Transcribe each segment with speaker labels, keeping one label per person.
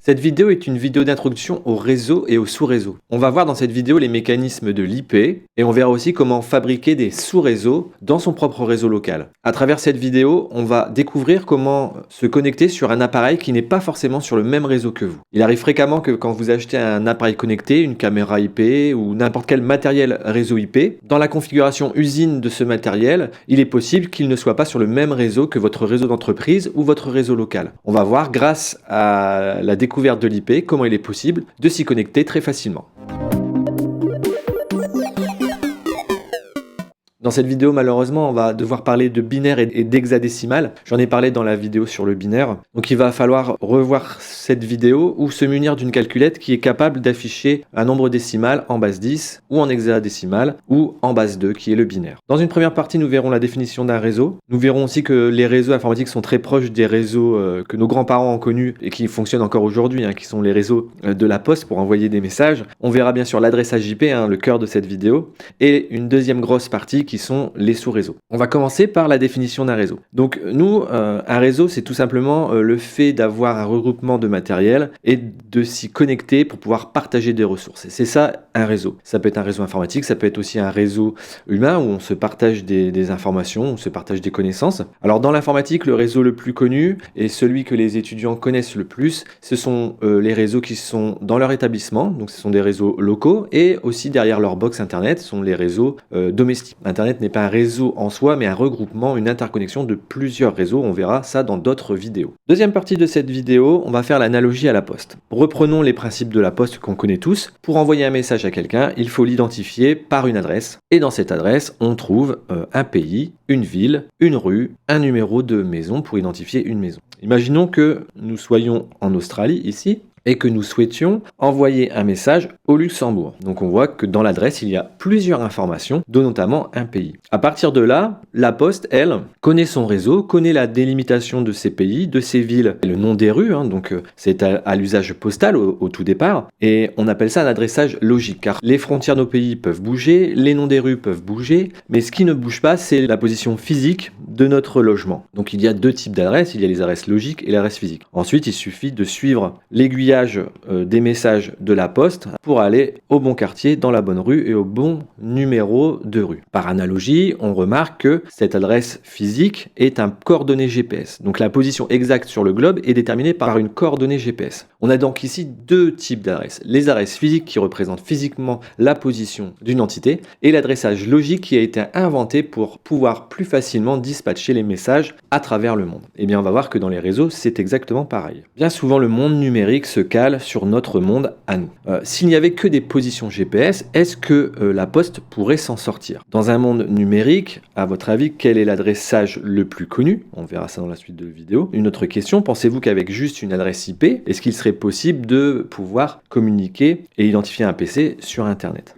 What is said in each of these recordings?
Speaker 1: Cette vidéo est une vidéo d'introduction au réseau et aux sous-réseaux. On va voir dans cette vidéo les mécanismes de l'IP et on verra aussi comment fabriquer des sous-réseaux dans son propre réseau local. À travers cette vidéo, on va découvrir comment se connecter sur un appareil qui n'est pas forcément sur le même réseau que vous. Il arrive fréquemment que quand vous achetez un appareil connecté, une caméra IP ou n'importe quel matériel réseau IP, dans la configuration usine de ce matériel, il est possible qu'il ne soit pas sur le même réseau que votre réseau d'entreprise ou votre réseau local. On va voir, grâce à la découverte de l'IP, comment il est possible de s'y connecter très facilement. Dans cette vidéo, malheureusement, on va devoir parler de binaire et d'hexadécimal. J'en ai parlé dans la vidéo sur le binaire. Donc il va falloir revoir cette vidéo ou se munir d'une calculette qui est capable d'afficher un nombre décimal en base 10 ou en hexadécimal ou en base 2 qui est le binaire. Dans une première partie, nous verrons la définition d'un réseau. Nous verrons aussi que les réseaux informatiques sont très proches des réseaux que nos grands-parents ont connus et qui fonctionnent encore aujourd'hui, qui sont les réseaux de la poste pour envoyer des messages. On verra bien sûr l'adressage IP, le cœur de cette vidéo, et une deuxième grosse partie qui sont les sous-réseaux. On va commencer par la définition d'un réseau. Donc nous, un réseau, c'est tout simplement le fait d'avoir un regroupement de matériel et de s'y connecter pour pouvoir partager des ressources. Et c'est ça un réseau. Ça peut être un réseau informatique, ça peut être aussi un réseau humain où on se partage des informations, on se partage des connaissances. Alors dans l'informatique, le réseau le plus connu et celui que les étudiants connaissent le plus, ce sont les réseaux qui sont dans leur établissement, donc ce sont des réseaux locaux, et aussi derrière leur box internet, ce sont les réseaux domestiques. Internet n'est pas un réseau en soi, mais un regroupement, une interconnexion de plusieurs réseaux. On verra ça dans d'autres vidéos. Deuxième partie de cette vidéo, on va faire l'analogie à la poste. Reprenons les principes de la poste qu'on connaît tous. Pour envoyer un message à quelqu'un, il faut l'identifier par une adresse. Et dans cette adresse, on trouve un pays, une ville, une rue, un numéro de maison pour identifier une maison. Imaginons que nous soyons en Australie, ici, et que nous souhaitions envoyer un message au Luxembourg. Donc on voit que dans l'adresse, il y a plusieurs informations, dont notamment un pays. À partir de là, la Poste, elle, connaît son réseau, connaît la délimitation de ces pays, de ces villes, et le nom des rues, donc c'est à l'usage postal au tout départ, et on appelle ça un adressage logique, car les frontières de nos pays peuvent bouger, les noms des rues peuvent bouger, mais ce qui ne bouge pas, c'est la position physique de notre logement. Donc il y a deux types d'adresses, il y a les adresses logiques et l'adresse physique. Ensuite, il suffit de suivre l'aiguillage des messages de la poste pour aller au bon quartier, dans la bonne rue et au bon numéro de rue. Par analogie, on remarque que cette adresse physique est un coordonnée GPS. Donc la position exacte sur le globe est déterminée par une coordonnée GPS. On a donc ici deux types d'adresses. Les adresses physiques qui représentent physiquement la position d'une entité et l'adressage logique qui a été inventé pour pouvoir plus facilement dispatcher les messages à travers le monde. Et bien on va voir que dans les réseaux, c'est exactement pareil. Bien souvent, le monde numérique se cale sur notre monde à nous. S'il n'y avait que des positions GPS, est-ce que la poste pourrait s'en sortir? Dans un monde numérique, à votre avis, quel est l'adressage le plus connu? On verra ça dans la suite de la vidéo. Une autre question, pensez-vous qu'avec juste une adresse IP, est-ce qu'il serait possible de pouvoir communiquer et identifier un PC sur Internet?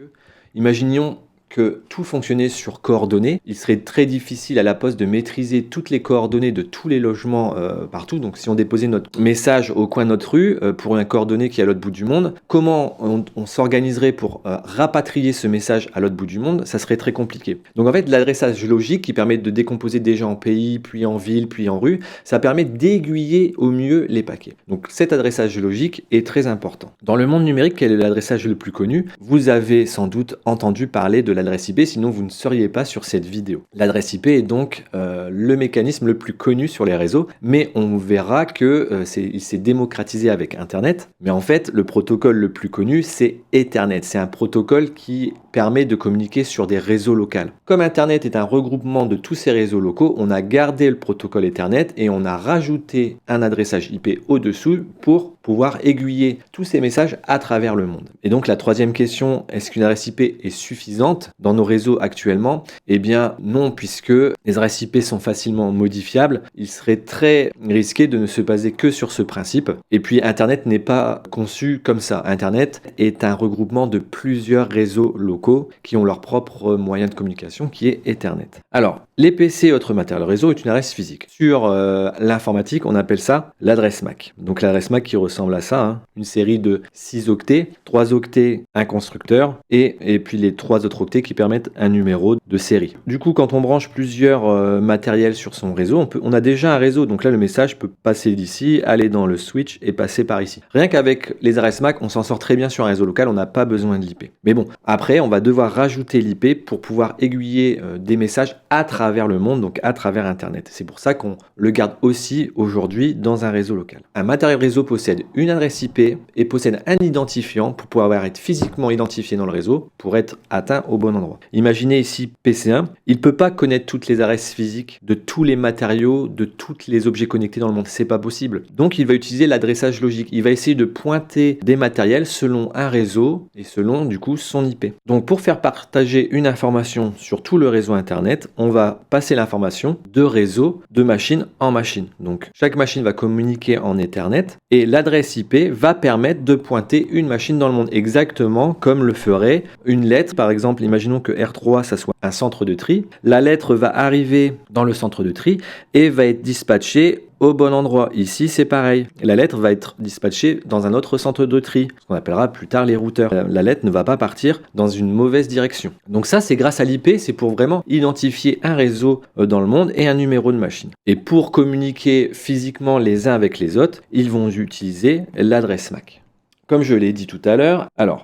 Speaker 1: Imaginons que tout fonctionnait sur coordonnées, il serait très difficile à la poste de maîtriser toutes les coordonnées de tous les logements partout. Donc si on déposait notre message au coin de notre rue pour un coordonné qui est à l'autre bout du monde, comment on s'organiserait pour rapatrier ce message à l'autre bout du monde? Ça serait très compliqué. Donc en fait, l'adressage logique qui permet de décomposer déjà en pays, puis en ville, puis en rue, ça permet d'aiguiller au mieux les paquets. Donc cet adressage logique est très important. Dans le monde numérique, quel est l'adressage le plus connu? Vous avez sans doute entendu parler de l'adresse IP, sinon vous ne seriez pas sur cette vidéo. L'adresse IP est donc le mécanisme le plus connu sur les réseaux, mais on verra que il s'est démocratisé avec Internet. Mais en fait, le protocole le plus connu, c'est Ethernet. C'est un protocole qui permet de communiquer sur des réseaux locaux. Comme Internet est un regroupement de tous ces réseaux locaux, on a gardé le protocole Ethernet et on a rajouté un adressage IP au-dessous pour pouvoir aiguiller tous ces messages à travers le monde. Et donc la troisième question, est-ce qu'une adresse IP est suffisante dans nos réseaux actuellement? Eh bien non, puisque les adresses IP sont facilement modifiables. Il serait très risqué de ne se baser que sur ce principe. Et puis Internet n'est pas conçu comme ça. Internet est un regroupement de plusieurs réseaux locaux qui ont leur propre moyen de communication qui est Ethernet. Alors, les PC et autres matériels réseau est une adresse physique. Sur l'informatique, on appelle ça l'adresse MAC. Donc l'adresse MAC qui ressemble ressemble à ça, hein. Une série de 6 octets, 3 octets, un constructeur, et puis les 3 autres octets qui permettent un numéro de série. Du coup, quand on branche plusieurs matériels sur son réseau, on a déjà un réseau, donc là le message peut passer d'ici, aller dans le switch et passer par ici. Rien qu'avec les adresses MAC, on s'en sort très bien sur un réseau local, on n'a pas besoin de l'IP. Mais bon, après, on va devoir rajouter l'IP pour pouvoir aiguiller des messages à travers le monde, donc à travers Internet. C'est pour ça qu'on le garde aussi aujourd'hui dans un réseau local. Un matériel réseau possède une adresse IP et possède un identifiant pour pouvoir être physiquement identifié dans le réseau pour être atteint au bon endroit. Imaginez ici PC1, il ne peut pas connaître toutes les adresses physiques de tous les matériaux, de tous les objets connectés dans le monde. C'est pas possible. Donc il va utiliser l'adressage logique. Il va essayer de pointer des matériels selon un réseau et selon du coup son IP. Donc pour faire partager une information sur tout le réseau Internet, on va passer l'information de réseau de machine en machine. Donc chaque machine va communiquer en Ethernet et l'adresse IP va permettre de pointer une machine dans le monde, exactement comme le ferait une lettre. Par exemple, imaginons que R3 ça soit un centre de tri. La lettre va arriver dans le centre de tri et va être dispatchée au bon endroit. Ici, c'est pareil. La lettre va être dispatchée dans un autre centre de tri, ce qu'on appellera plus tard les routeurs. La lettre ne va pas partir dans une mauvaise direction. Donc ça, c'est grâce à l'IP, c'est pour vraiment identifier un réseau dans le monde et un numéro de machine. Et pour communiquer physiquement les uns avec les autres, ils vont utiliser l'adresse MAC. Comme je l'ai dit tout à l'heure, alors,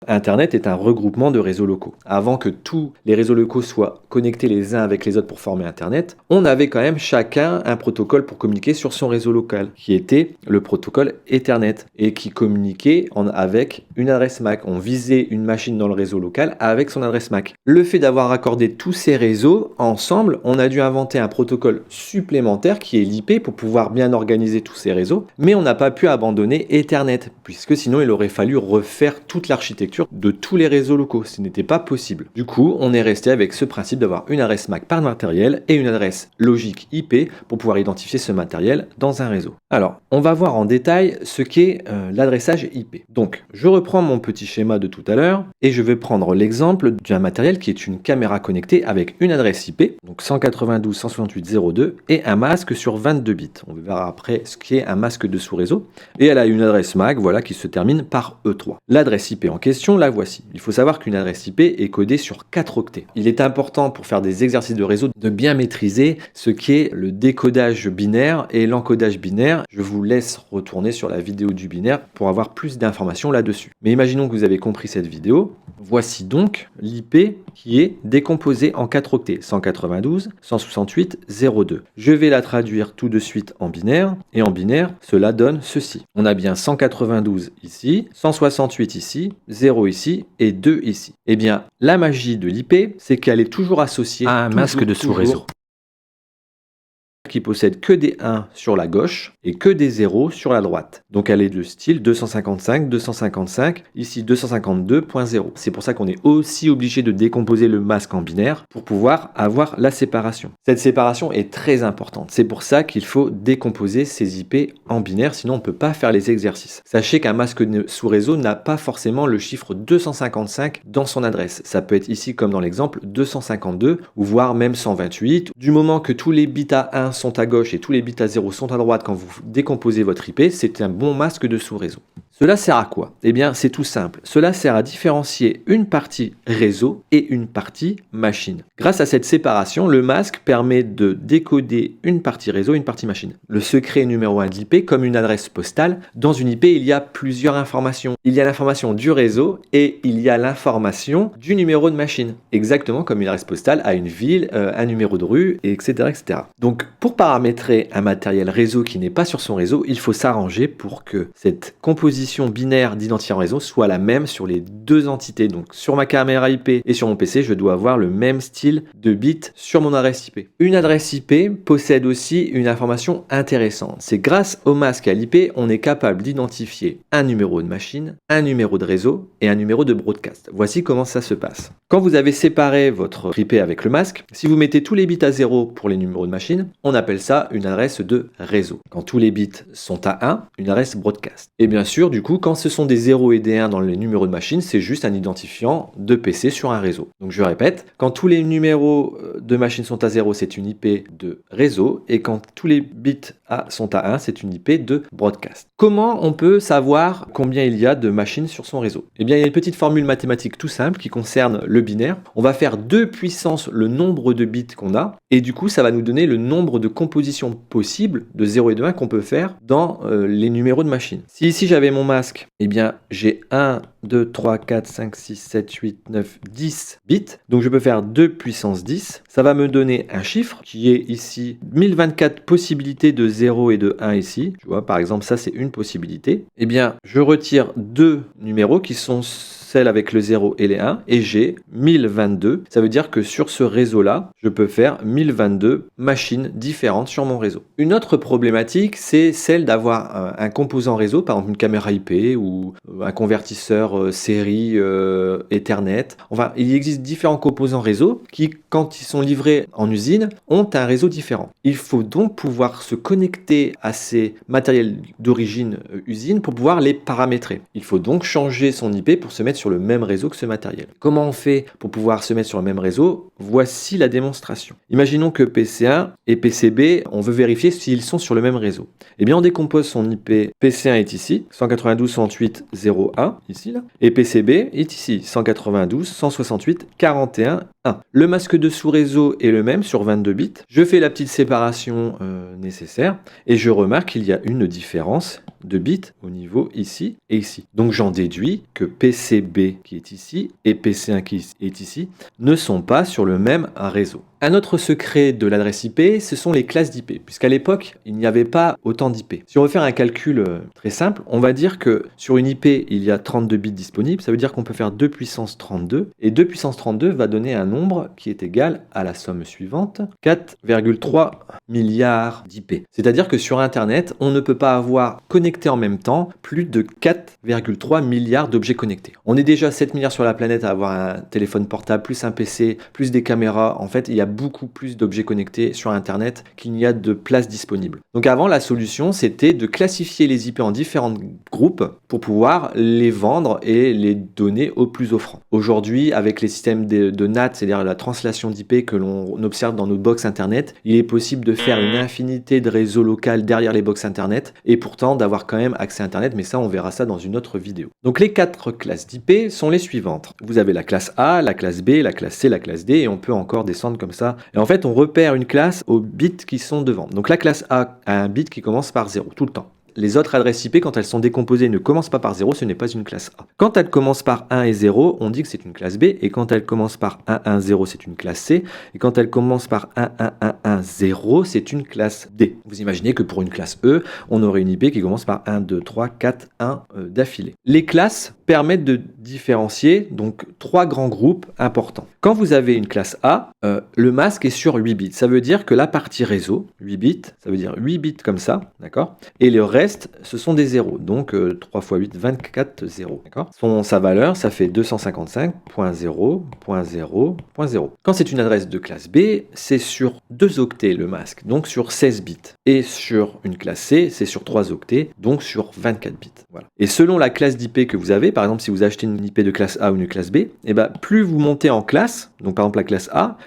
Speaker 1: Internet est un regroupement de réseaux locaux. Avant que tous les réseaux locaux soient connectés les uns avec les autres pour former Internet, on avait quand même chacun un protocole pour communiquer sur son réseau local, qui était le protocole Ethernet, et qui communiquait avec une adresse MAC. On visait une machine dans le réseau local avec son adresse MAC. Le fait d'avoir raccordé tous ces réseaux ensemble, on a dû inventer un protocole supplémentaire qui est l'IP pour pouvoir bien organiser tous ces réseaux, mais on n'a pas pu abandonner Ethernet, puisque sinon il aurait fallu refaire toute l'architecture de tous les réseaux locaux. Ce n'était pas possible. Du coup, on est resté avec ce principe d'avoir une adresse MAC par matériel et une adresse logique IP pour pouvoir identifier ce matériel dans un réseau. Alors, on va voir en détail ce qu'est l'adressage IP. Donc, je reprends mon petit schéma de tout à l'heure et je vais prendre l'exemple d'un matériel qui est une caméra connectée avec une adresse IP, donc 192.168.0.2 et un masque sur 22 bits. On verra après ce qu'est un masque de sous-réseau. Et elle a une adresse MAC, voilà, qui se termine par E3. L'adresse IP en question, la voici. Il faut savoir qu'une adresse IP est codée sur 4 octets. Il est important pour faire des exercices de réseau de bien maîtriser ce qu'est le décodage binaire et l'encodage binaire. Je vous laisse retourner sur la vidéo du binaire pour avoir plus d'informations là-dessus. Mais imaginons que vous avez compris cette vidéo. Voici donc l'IP qui est décomposée en 4 octets, 192.168.0.2. Je vais la traduire tout de suite en binaire, et en binaire, cela donne ceci. On a bien 192 ici, 168 ici, 0 ici et 2 ici. Eh bien, la magie de l'IP, c'est qu'elle est toujours associée à un masque de sous-réseau qui possède que des 1 sur la gauche et que des 0 sur la droite. Donc elle est de style 255, 255, ici 252.0. C'est pour ça qu'on est aussi obligé de décomposer le masque en binaire pour pouvoir avoir la séparation. Cette séparation est très importante. C'est pour ça qu'il faut décomposer ces IP en binaire, sinon on ne peut pas faire les exercices. Sachez qu'un masque sous réseau n'a pas forcément le chiffre 255 dans son adresse. Ça peut être ici comme dans l'exemple 252 ou voire même 128. Du moment que tous les bits à 1 sont à gauche et tous les bits à 0 sont à droite quand vous décomposez votre IP, c'est un bon masque de sous-réseau. Cela sert à quoi? Eh bien, c'est tout simple. Cela sert à différencier une partie réseau et une partie machine. Grâce à cette séparation, le masque permet de décoder une partie réseau et une partie machine. Le secret numéro 1 de l'IP, comme une adresse postale, dans une IP, il y a plusieurs informations. Il y a l'information du réseau et il y a l'information du numéro de machine. Exactement comme une adresse postale a une ville, un numéro de rue, etc., etc. Donc, pour paramétrer un matériel réseau qui n'est pas sur son réseau, il faut s'arranger pour que cette composition binaire d'identifiant réseau soit la même sur les deux entités. Donc sur ma caméra IP et sur mon PC, je dois avoir le même style de bits sur mon adresse IP. Une adresse IP possède aussi une information intéressante. C'est grâce au masque à l'IP, on est capable d'identifier un numéro de machine, un numéro de réseau et un numéro de broadcast. Voici comment ça se passe. Quand vous avez séparé votre IP avec le masque, si vous mettez tous les bits à 0 pour les numéros de machine, on appelle ça une adresse de réseau. Quand tous les bits sont à 1, une adresse broadcast. Et bien sûr, du coup, quand ce sont des 0 et des 1 dans les numéros de machine, c'est juste un identifiant de PC sur un réseau. Donc je répète, quand tous les numéros de machine sont à 0, c'est une IP de réseau, et quand tous les bits sont à 1, c'est une IP de broadcast. Comment on peut savoir combien il y a de machines sur son réseau? Eh bien, il y a une petite formule mathématique tout simple qui concerne le binaire. On va faire 2 puissance le nombre de bits qu'on a, et du coup, ça va nous donner le nombre de compositions possibles de 0 et de 1 qu'on peut faire dans les numéros de machines. Si ici j'avais mon masque, eh bien, j'ai 1, 2, 3, 4, 5, 6, 7, 8, 9, 10 bits. Donc je peux faire 2 puissance 10. Ça va me donner un chiffre qui est ici 1024 possibilités de 0 et de 1 ici. Tu vois, par exemple, ça c'est une possibilité. Eh bien, je retire 2 numéros qui sont celles avec le 0 et les 1 et j'ai 1022. Ça veut dire que sur ce réseau-là, je peux faire 1022 machines différentes sur mon réseau. Une autre problématique, c'est celle d'avoir un composant réseau, par exemple une caméra IP ou un convertisseur série Ethernet. Enfin, il existe différents composants réseau qui, quand ils sont livrés en usine, ont un réseau différent. Il faut donc pouvoir se connecter à ces matériels d'origine usine pour pouvoir les paramétrer. Il faut donc changer son IP pour se mettre sur le même réseau que ce matériel. Comment on fait pour pouvoir se mettre sur le même réseau? Voici la démonstration. Imaginons que PC1 et PCB, on veut vérifier s'ils sont sur le même réseau. Eh bien, on décompose son IP. PC1 est ici, 192.168.0.1, ici, là. Et PCB est ici, 192.168.41.1. Le masque de sous-réseau est le même sur 22 bits. Je fais la petite séparation nécessaire et je remarque qu'il y a une différence de bits au niveau ici et ici. Donc j'en déduis que PCB qui est ici et PC1 qui est ici ne sont pas sur le même réseau. Un autre secret de l'adresse IP, ce sont les classes d'IP, puisqu'à l'époque, il n'y avait pas autant d'IP. Si on veut faire un calcul très simple, on va dire que sur une IP, il y a 32 bits disponibles, ça veut dire qu'on peut faire 2 puissance 32, et 2 puissance 32 va donner un nombre qui est égal à la somme suivante, 4,3 milliards d'IP. C'est-à-dire que sur Internet, on ne peut pas avoir connecté en même temps plus de 4,3 milliards d'objets connectés. On est déjà 7 milliards sur la planète à avoir un téléphone portable, plus un PC, plus des caméras. En fait, il y a beaucoup plus d'objets connectés sur Internet qu'il n'y a de place disponible. Donc avant, la solution, c'était de classifier les IP en différents groupes pour pouvoir les vendre et les donner aux plus offrants. Aujourd'hui, avec les systèmes de NAT, c'est-à-dire la translation d'IP que l'on observe dans nos box Internet, il est possible de faire une infinité de réseaux locaux derrière les box Internet et pourtant d'avoir quand même accès à Internet, mais ça, on verra ça dans une autre vidéo. Donc les 4 classes d'IP sont les suivantes. Vous avez la classe A, la classe B, la classe C, la classe D, et on peut encore descendre comme ça. Et en fait, on repère une classe aux bits qui sont devant. Donc la classe A a un bit qui commence par 0 tout le temps. Les autres adresses IP, quand elles sont décomposées, ne commencent pas par 0, ce n'est pas une classe A. Quand elles commencent par 1 et 0, on dit que c'est une classe B, et quand elles commencent par 1, 1, 0, c'est une classe C, et quand elles commencent par 1, 1, 1, 1, 0, c'est une classe D. Vous imaginez que pour une classe E, on aurait une IP qui commence par 1, 2, 3, 4, 1 d'affilée. Les classes permettent de différencier donc 3 grands groupes importants. Quand vous avez une classe A, le masque est sur 8 bits. Ça veut dire que la partie réseau, 8 bits, ça veut dire 8 bits comme ça, d'accord? Et le reste, ce sont des zéros. Donc 3 x 8, 24 zéros, d'accord? Sa valeur, ça fait 255.0.0.0. Quand c'est une adresse de classe B, c'est sur 2 octets le masque, donc sur 16 bits. Et sur une classe C, c'est sur 3 octets, donc sur 24 bits. Voilà. Et selon la classe d'IP que vous avez, par exemple si vous achetez une IP de classe A ou une classe B, et ben, plus vous montez en classe, donc par exemple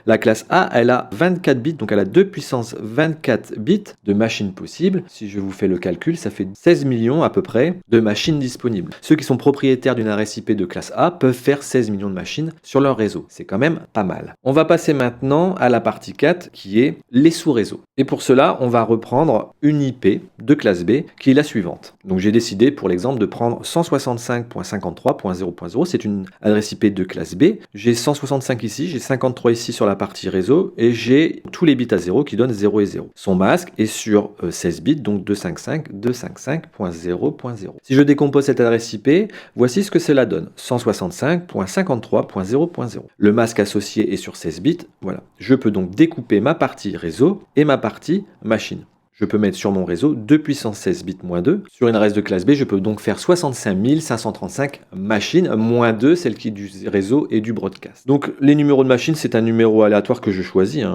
Speaker 1: la classe A, elle a 24 bits, donc elle a 2 puissance 24 bits de machines possibles. Si je vous fais le calcul, ça fait 16 millions à peu près de machines disponibles. Ceux qui sont propriétaires d'une adresse IP de classe A peuvent faire 16 millions de machines sur leur réseau. C'est quand même pas mal. On va passer maintenant à la partie 4 qui est les sous-réseaux. Et pour cela, on va reprendre une IP de classe B qui est la suivante. Donc j'ai décidé pour l'exemple de prendre 165.53.0.0, c'est une adresse IP de classe B. J'ai 165 ici, j'ai 53 ici sur la partie réseau et j'ai tous les bits à 0 qui donnent 0 et 0. Son masque est sur 16 bits, donc 255.255.0.0. Si je décompose cette adresse IP, voici ce que cela donne. 165.53.0.0. Le masque associé est sur 16 bits, voilà. Je peux donc découper ma partie réseau et ma partie machine. Je peux mettre sur mon réseau 2 puissance 16 bits moins 2. Sur une adresse de classe B, je peux donc faire 65 535 machines moins 2, celle qui est du réseau et du broadcast. Donc les numéros de machines, c'est un numéro aléatoire que je choisis.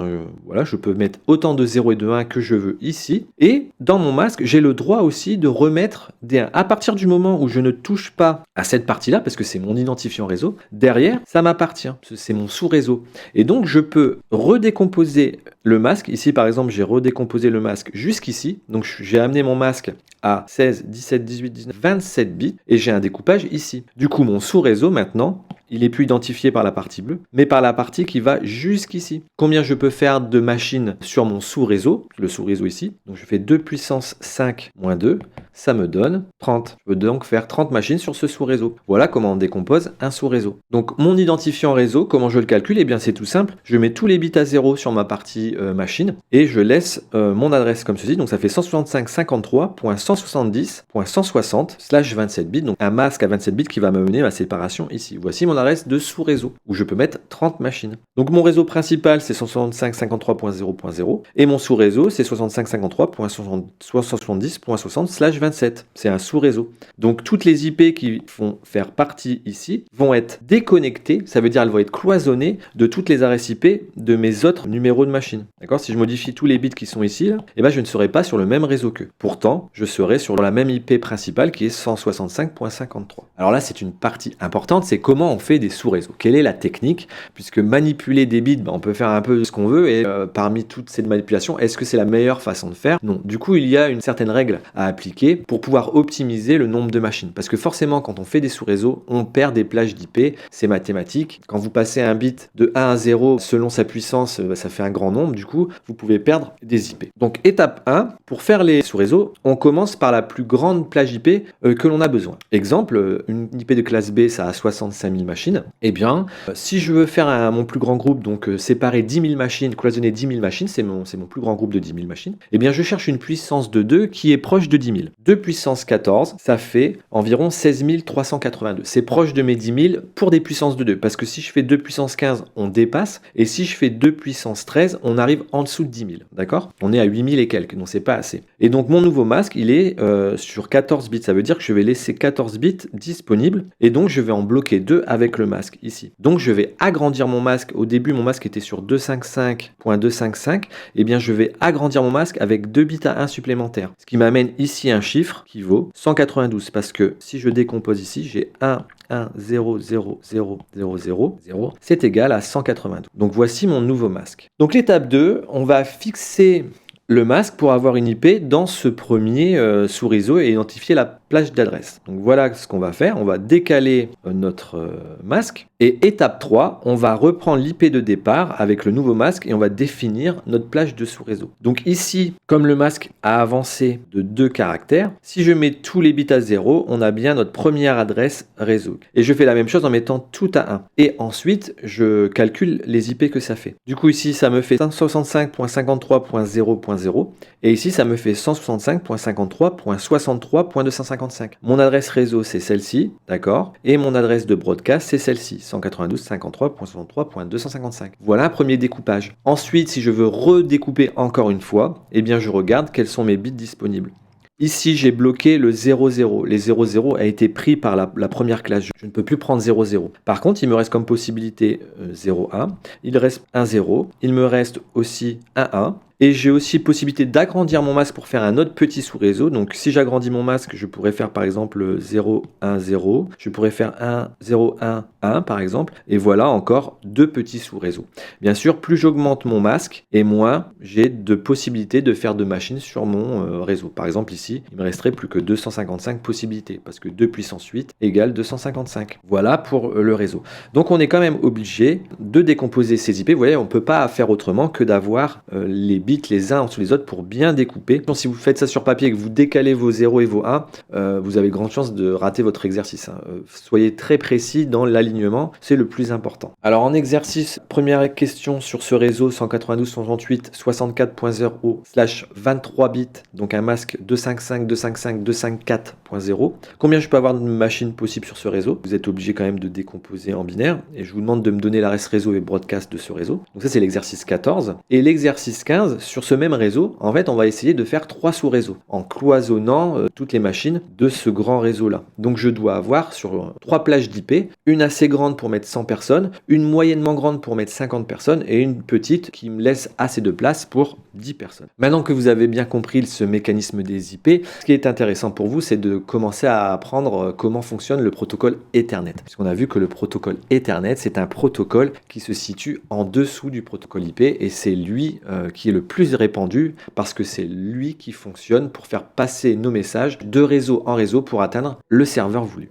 Speaker 1: Voilà, je peux mettre autant de 0 et de 1 que je veux ici. Et dans mon masque, j'ai le droit aussi de remettre des 1. À partir du moment où je ne touche pas à cette partie-là, parce que c'est mon identifiant réseau, derrière, ça m'appartient. C'est mon sous-réseau. Et donc, je peux redécomposer le masque. Ici, par exemple, j'ai redécomposé le masque juste jusqu'ici. Donc j'ai amené mon masque à 16, 17, 18, 19, 27 bits et j'ai un découpage ici. Du coup, mon sous-réseau maintenant, il est plus identifié par la partie bleue, mais par la partie qui va jusqu'ici. Combien je peux faire de machines sur mon sous-réseau, le sous-réseau ici. Donc je fais 2 puissance 5 moins 2, ça me donne 30. Je peux donc faire 30 machines sur ce sous-réseau. Voilà comment on décompose un sous-réseau. Donc mon identifiant réseau, comment je le calcule? Eh bien c'est tout simple, je mets tous les bits à 0 sur ma partie machine et je laisse mon adresse comme ceci. Donc ça fait 165.53.170.160/27 bits, donc un masque à 27 bits qui va me mener à ma séparation ici. Voici mon adresse de sous-réseau où je peux mettre 30 machines. Donc mon réseau principal c'est 165.53.0.0 et mon sous-réseau c'est 165.53.170.60/27. C'est un sous-réseau. Donc toutes les IP qui vont faire partie ici vont être déconnectées, ça veut dire elles vont être cloisonnées de toutes les adresses IP de mes autres numéros de machine. D'accord? Si je modifie tous les bits qui sont ici, là, eh ben je ne serai pas sur le même réseau qu'eux. Pourtant, je serai sur la même IP principale qui est 165.53. Alors là, c'est une partie importante, c'est comment on fait des sous-réseaux. Quelle est la technique? Puisque manipuler des bits, on peut faire un peu ce qu'on veut et parmi toutes ces manipulations, est-ce que c'est la meilleure façon de faire? Non. Du coup, il y a une certaine règle à appliquer pour pouvoir optimiser le nombre de machines. Parce que forcément, quand on fait des sous-réseaux, on perd des plages d'IP, c'est mathématique. Quand vous passez un bit de 1 à 0 selon sa puissance, ça fait un grand nombre, du coup, vous pouvez perdre des IP. Donc étape 1, pour faire les sous-réseaux, on commence par la plus grande plage IP que l'on a besoin. Exemple, une IP de classe B, ça a 65 000 machines. Eh bien, si je veux faire mon plus grand groupe, donc séparer 10 000 machines, cloisonner 10 000 machines, c'est mon plus grand groupe de 10 000 machines, eh bien je cherche une puissance de 2 qui est proche de 10 000. 2 puissance 14, ça fait environ 16 382. C'est proche de mes 10 000 pour des puissances de 2, parce que si je fais 2 puissance 15, on dépasse, et si je fais 2 puissance 13, on arrive en dessous de 10 000, d'accord? On est à 8 000 et quelques, donc c'est pas assez. Et donc mon nouveau masque, il est sur 14 bits, ça veut dire que je vais laisser 14 bits disponibles, et donc je vais en bloquer 2 avec le masque ici. Donc je vais agrandir mon masque. Au début, mon masque était sur 255.255, et bien je vais agrandir mon masque avec 2 bits à 1 supplémentaires, ce qui m'amène ici un chiffre qui vaut 192, parce que si je décompose ici, j'ai 0, 0, 0, 0, 0, 0, c'est égal à 192. Donc voici mon nouveau masque. Donc l'étape 2, on va fixer le masque pour avoir une IP dans ce premier sous-réseau et identifier la plage d'adresse. Donc voilà ce qu'on va faire, on va décaler notre masque et étape 3, on va reprendre l'IP de départ avec le nouveau masque et on va définir notre plage de sous-réseau. Donc ici, comme le masque a avancé de 2 caractères, si je mets tous les bits à 0, on a bien notre première adresse réseau. Et je fais la même chose en mettant tout à 1. Et ensuite, je calcule les IP que ça fait. Du coup ici, ça me fait 165.53.0.0 et ici, ça me fait 165.53.63.255. Mon adresse réseau, c'est celle-ci, d'accord? Et mon adresse de broadcast, c'est celle-ci, 192.53.63.255. Voilà un premier découpage. Ensuite, si je veux redécouper encore une fois, eh bien je regarde quels sont mes bits disponibles. Ici, j'ai bloqué le 00. Les 00 a été pris par la première classe. Je ne peux plus prendre 00. Par contre, il me reste comme possibilité 01. Il reste un 0. Il me reste aussi un 1. Et j'ai aussi possibilité d'agrandir mon masque pour faire un autre petit sous-réseau. Donc si j'agrandis mon masque, je pourrais faire par exemple 0, 1, 0. Je pourrais faire 1, 0, 1, 1 par exemple. Et voilà encore 2 petits sous-réseaux. Bien sûr, plus j'augmente mon masque et moins j'ai de possibilités de faire de machines sur mon réseau. Par exemple ici, il me resterait plus que 255 possibilités parce que 2 puissance 8 égale 255. Voilà pour le réseau. Donc on est quand même obligé de décomposer ces IP. Vous voyez, on ne peut pas faire autrement que d'avoir les bits les uns en dessous les autres pour bien découper. Donc, si vous faites ça sur papier et que vous décalez vos 0 et vos 1, vous avez grande chance de rater votre exercice. Soyez très précis dans l'alignement, c'est le plus important. Alors en exercice, première question sur ce réseau 192.168.64.0/23 bits, donc un masque 255, 255, 254.0. Combien je peux avoir de machines possibles sur ce réseau? Vous êtes obligé quand même de décomposer en binaire et je vous demande de me donner l'adresse réseau et broadcast de ce réseau. Donc ça c'est l'exercice 14. Et l'exercice 15, sur ce même réseau, en fait, on va essayer de faire 3 sous-réseaux en cloisonnant toutes les machines de ce grand réseau-là. Donc, je dois avoir sur 3 plages d'IP, une assez grande pour mettre 100 personnes, une moyennement grande pour mettre 50 personnes et une petite qui me laisse assez de place pour 10 personnes. Maintenant que vous avez bien compris ce mécanisme des IP, ce qui est intéressant pour vous, c'est de commencer à apprendre comment fonctionne le protocole Ethernet. Puisqu'on a vu que le protocole Ethernet, c'est un protocole qui se situe en dessous du protocole IP et c'est lui qui est le plus répandu parce que c'est lui qui fonctionne pour faire passer nos messages de réseau en réseau pour atteindre le serveur voulu.